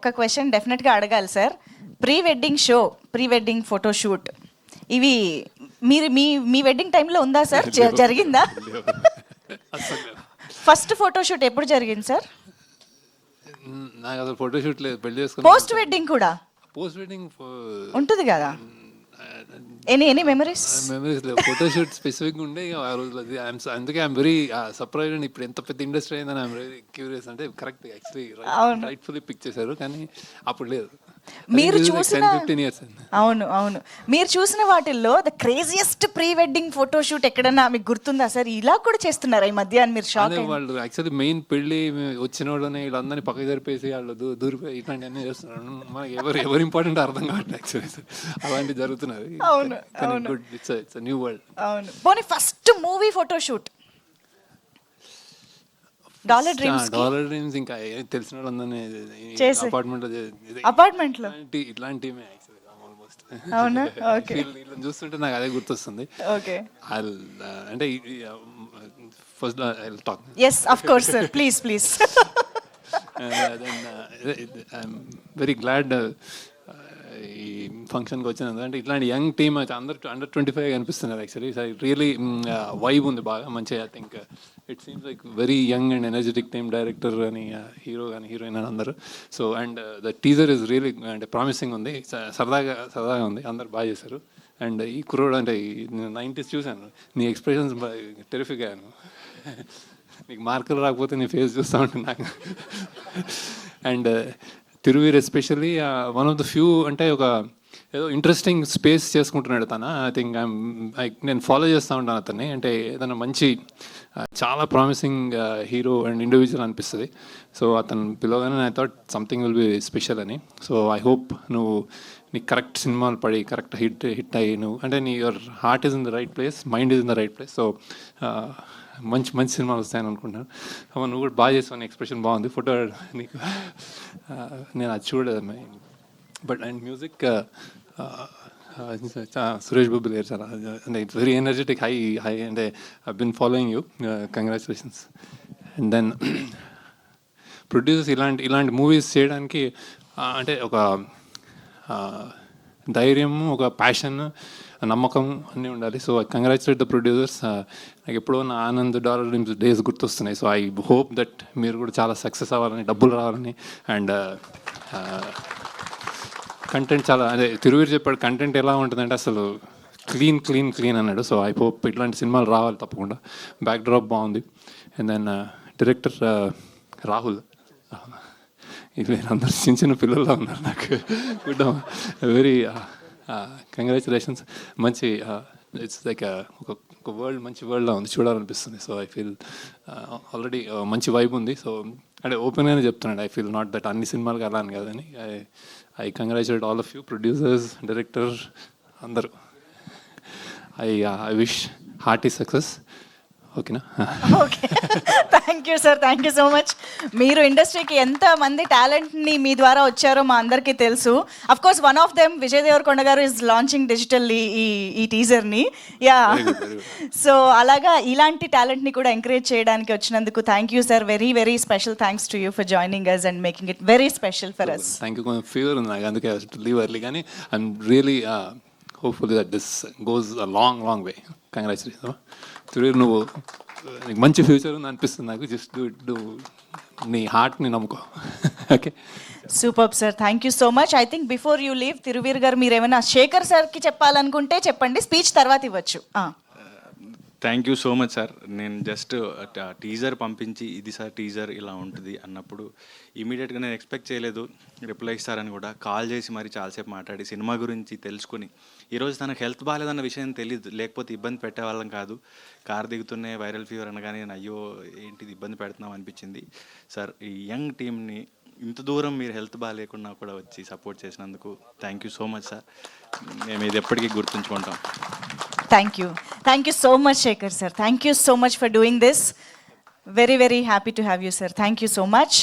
ఒక క్వశ్చన్ డెఫినెట్గా అడగాలి sir. Pre wedding show, pre wedding photoshoot ఇవి మీరు మీ మీ వెడ్డింగ్ టైంలో ఉందా సార్? జరిగిందా? ఫస్ట్ ఫోటోషూట్ ఎప్పుడు జరిగింది సార్? నాకు అసలు ఫోటోషూట్ లేదు, పెళ్లి చేసుకుని. పోస్ట్ వెడ్డింగ్ కూడా పోస్ట్ వెడ్డింగ్ ఉంటుంది కదా. ఎనీ మెమరీస్ లేదు, ఫోటోషూట్ స్పెసిఫిక్గా ఉండే ఆ రోజులు. అది అందుకే ఐఎమ్ వెరీ సర్ప్రైజ్ అండ్ ఇప్పుడు ఎంత పెద్ద ఇండస్ట్రీ అయిందని ఐఎమ్ వెరీ క్యూరియస్. అంటే కరెక్ట్ యాక్చువల్లీ రైట్ఫుల్లీ పిక్ చేశారు, కానీ అప్పుడు లేదు. మీరు చూసిన 15 years. అవును అవును, మీరు చూసిన వాటిల్లో the craziest pre wedding photoshoot ఎక్కడన్నా మీకు గుర్తుందా సార్? ఇలా కూడా చేస్తున్నారా ఈ మధ్య అని మీరు షాక్? వాళ్ళు యాక్చువల్లీ మెయిన్ పెళ్లి వచ్చిన వాళ్ళని వీళ్ళందరినీ పక్కకి జరిపేసి వాళ్ళు దూరిపోయి ఇట్లాంటివన్నీ చేస్తున్నారు. మనకి ఎవరు ఇంపార్టెంట్ అర్థం కావట్లేదు యాక్చువల్లీ. అలాంటివి జరుగుతున్నది. అవును అవును, ఇట్స్ న్యూ వరల్డ్. అవును. పోనీ first movie photoshoot dollar dreams ఇంకా తెలిసిన వాళ్ళందరినీ అపార్ట్మెంట్ లో ఇట్లాంటివి ఆల్మోస్ట్. అవునా? ఓకే, వీళ్ళని చూస్తుంటే నాకు అదే గుర్తొస్తుంది. ఓకే, అంటే first talk. yes of course sir, please please. I'm very glad ఈ ఫంక్షన్కి వచ్చినందుకు. అంటే ఇట్లాంటి యంగ్ టీమ్ అయితే అందరు అండర్ 25 కనిపిస్తున్నారు యాక్చువల్లీ. రియలీ వైబ్ ఉంది బాగా మంచిగా. I think it seems like very young and energetic team. Director అని, హీరో కానీ, హీరోయిన్ అని అందరూ. So and the teaser is really అంటే ప్రామిసింగ్ ఉంది, సరదాగా ఉంది, అందరు బాగా చేశారు. అండ్ ఈ కుర్రోడు అంటే 90s చూశాను, నీ ఎక్స్ప్రెషన్స్ టెరిఫిక్ అయ్యాను. నీకు మార్కులు రాకపోతే నీ ఫేస్ చూస్తూ ఉంటుంది నాకు. And Thiruveer especially one of the few అంటే ఒక ఏదో ఇంట్రెస్టింగ్ స్పేస్ చేసుకుంటున్నాడు తను. ఐ థింక్ నేను ఫాలో చేస్తూ ఉంటాను అతన్ని. అంటే ఏదైనా మంచి చాలా ప్రామిసింగ్ హీరో అండ్ ఇండివిజువల్ అనిపిస్తుంది. సో అతను పిలవగానే I thought something will be special అని. సో ఐ హోప్ నువ్వు నీకు కరెక్ట్ సినిమాలు పడి కరెక్ట్ హిట్ అయ్యి నువ్వు అంటే your heart is in the right place, mind is in the right place. So మంచి సినిమాలు వస్తాయని అనుకుంటున్నాను. నువ్వు కూడా బాగా చేసావు, ఎక్స్ప్రెషన్ బాగుంది, ఫోటో నీకు నేను అది చూడలేదు. But and music Suresh Babu garu చాలా అంటే ఇట్స్ వెరీ ఎనర్జెటిక్, హై అంటే I been following you, congratulations. And then producers ఇలాంటి మూవీస్ చేయడానికి అంటే ఒక ధైర్యం, ఒక ప్యాషన్, నమ్మకం అన్నీ ఉండాలి. So I congratulate the producers. నాకు ఎప్పుడో నా ఆనంద్ డాలర్ డ్రీమ్స్ డేస్ గుర్తొస్తున్నాయి. సో ఐ హోప్ దట్ మీరు కూడా చాలా సక్సెస్ అవ్వాలని, డబ్బులు రావాలని. అండ్ కంటెంట్ చాలా అదే తిరువీర్ చెప్పాడు, కంటెంట్ ఎలా ఉంటుందంటే అసలు క్లీన్ అన్నాడు. సో ఐ హోప్ ఇట్లాంటి సినిమాలు రావాలి తప్పకుండా. బ్యాక్ డ్రాప్ బాగుంది. అండ్ దెన్ డైరెక్టర్ రాహుల్, ఇది అందరు చిన్న పిల్లల్లో ఉన్నారు నాకు. Good, very congratulations. మంచి ఇట్స్ లైక్ ఒక వరల్డ్, మంచి వరల్డ్లో ఉంది, చూడాలనిపిస్తుంది. సో ఐ ఫీల్ ఆల్రెడీ మంచి వైబ్ ఉంది. సో అంటే ఓపెన్గానే చెప్తున్నాడు, ఐ ఫీల్ నాట్ దట్ అన్ని సినిమాలకు అలా అని కాదని. I congratulate all of you, producers, director అందరూ. I wish hearty success. ఓకేనా? Okay, thank you sir, thank you so much. మీరు ఇండస్ట్రీకి ఎంతమంది టాలెంట్ని మీ ద్వారా వచ్చారో మా అందరికీ తెలుసు. Of course one of them Vijay Devarakonda గారు ఈజ్ లాంచింగ్ డిజిటల్లీ ఈ టీజర్ని. యా, సో అలాగా ఇలాంటి టాలెంట్ని కూడా ఎంకరేజ్ చేయడానికి వచ్చినందుకు thank you sir. Very very special thanks to you for joining us and making it very special for us. Thank you. కొంచెం fever ఉంది నాకు, అందుకే లీవ్ ఎర్లీ, కానీ I'm really hopefully that this goes a long way. Congratulation Thiruveer, నువ్వు నీకు మంచి future ఉంది అనిపిస్తుంది నాకు. జస్ట్ డూ నీ హార్ట్ని నమ్ముకో. Okay, super sir, thank you so much. I think before you leave Thiruveer garu మీరు ఏమైనా శేఖర్ సార్కి చెప్పాలనుకుంటే చెప్పండి, స్పీచ్ తర్వాత ఇవ్వచ్చు. Thank you so much sir. నేను జస్ట్ టీజర్ పంపించి ఇది సార్ టీజర్ ఇలా ఉంటుంది అన్నప్పుడు ఇమీడియట్గా నేను ఎక్స్పెక్ట్ చేయలేదు రిప్లై ఇస్తారని. కూడా కాల్ చేసి మరి చాలాసేపు మాట్లాడి సినిమా గురించి తెలుసుకుని, ఈరోజు తనకు హెల్త్ బాగాలేదన్న విషయం తెలియదు, లేకపోతే ఇబ్బంది పెట్టేవాళ్ళం కాదు. కార్ దిగుతున్నే వైరల్ ఫీవర్ అనగానే నేను అయ్యో ఏంటిది ఇబ్బంది పెడుతున్నాం అనిపించింది. సార్ ఈ యంగ్ టీమ్ని ఇంత దూరం మీరు హెల్త్ బాగాలేకుండా కూడా వచ్చి సపోర్ట్ చేసినందుకు thank you so much sir. మేము ఇది ఎప్పటికీ గుర్తుంచుకుంటాం. Thank you so much Shekhar sir, thank you so much for doing this. Very happy to have you sir, thank you so much.